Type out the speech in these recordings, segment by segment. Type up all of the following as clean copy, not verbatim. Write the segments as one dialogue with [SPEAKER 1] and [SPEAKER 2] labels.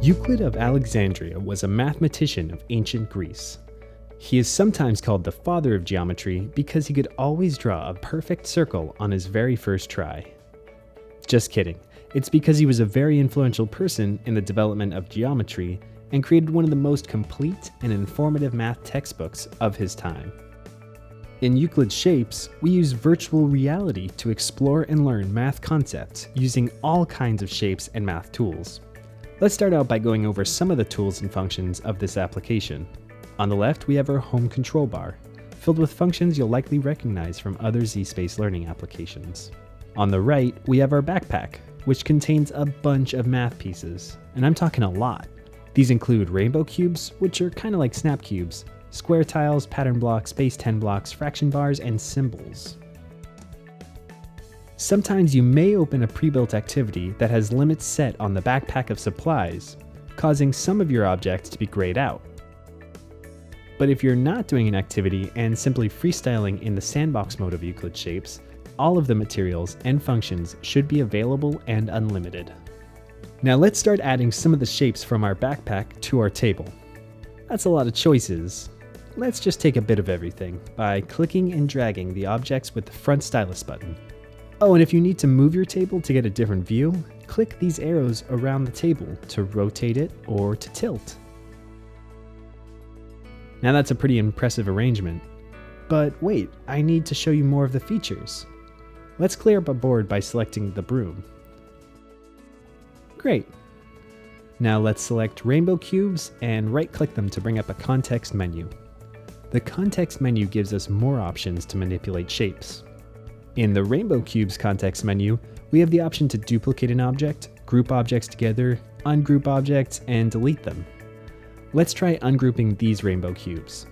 [SPEAKER 1] Euclid of Alexandria was a mathematician of ancient Greece. He is sometimes called the father of geometry because he could always draw a perfect circle on his very first try. Just kidding, it's because he was a very influential person in the development of geometry and created one of the most complete and informative math textbooks of his time. In Euclid's Shapes, we use virtual reality to explore and learn math concepts using all kinds of shapes and math tools. Let's start out by going over some of the tools and functions of this application. On the left, we have our home control bar, filled with functions you'll likely recognize from other Z-Space learning applications. On the right, we have our backpack, which contains a bunch of math pieces, and I'm talking a lot. These include rainbow cubes, which are kind of like snap cubes, square tiles, pattern blocks, base 10 blocks, fraction bars, and symbols. Sometimes you may open a pre-built activity that has limits set on the backpack of supplies, causing some of your objects to be grayed out. But if you're not doing an activity and simply freestyling in the sandbox mode of Euclid Shapes, all of the materials and functions should be available and unlimited. Now let's start adding some of the shapes from our backpack to our table. That's a lot of choices. Let's just take a bit of everything by clicking and dragging the objects with the front stylus button. Oh, and if you need to move your table to get a different view, click these arrows around the table to rotate it or to tilt. Now that's a pretty impressive arrangement. But wait, I need to show you more of the features. Let's clear up a board by selecting the broom. Great. Now let's select rainbow cubes and right-click them to bring up a context menu. The context menu gives us more options to manipulate shapes. In the rainbow cubes context menu, we have the option to duplicate an object, group objects together, ungroup objects, and delete them. Let's try ungrouping these rainbow cubes.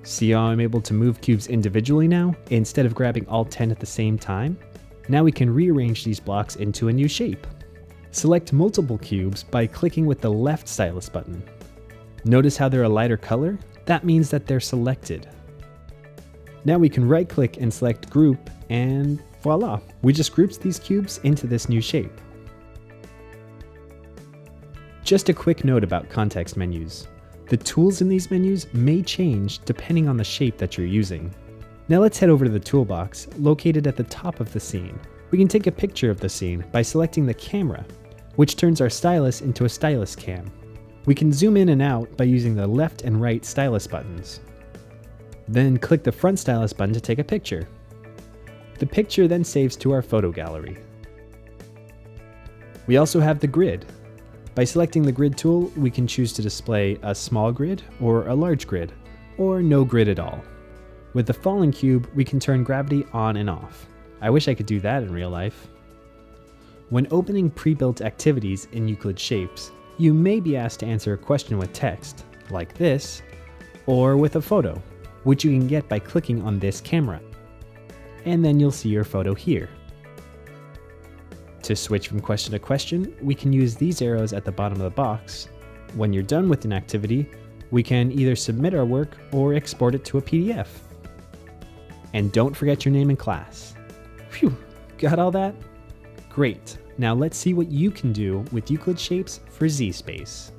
[SPEAKER 1] See how I'm able to move cubes individually now, instead of grabbing all 10 at the same time? Now we can rearrange these blocks into a new shape. Select multiple cubes by clicking with the left stylus button. Notice how they're a lighter color? That means that they're selected. Now we can right-click and select Group, and voila, we just grouped these cubes into this new shape. Just a quick note about context menus. The tools in these menus may change depending on the shape that you're using. Now let's head over to the Toolbox, located at the top of the scene. We can take a picture of the scene by selecting the camera, which turns our stylus into a stylus cam. We can zoom in and out by using the left and right stylus buttons. Then click the front stylus button to take a picture. The picture then saves to our photo gallery. We also have the grid. By selecting the grid tool, we can choose to display a small grid or a large grid, or no grid at all. With the falling cube, we can turn gravity on and off. I wish I could do that in real life. When opening pre-built activities in Euclid Shapes, you may be asked to answer a question with text, like this, or with a photo, which you can get by clicking on this camera. And then you'll see your photo here. To switch from question to question, we can use these arrows at the bottom of the box. When you're done with an activity, we can either submit our work or export it to a PDF. And don't forget your name and class. Phew, got all that? Great. Now let's see what you can do with Euclid Shapes for Z-Space.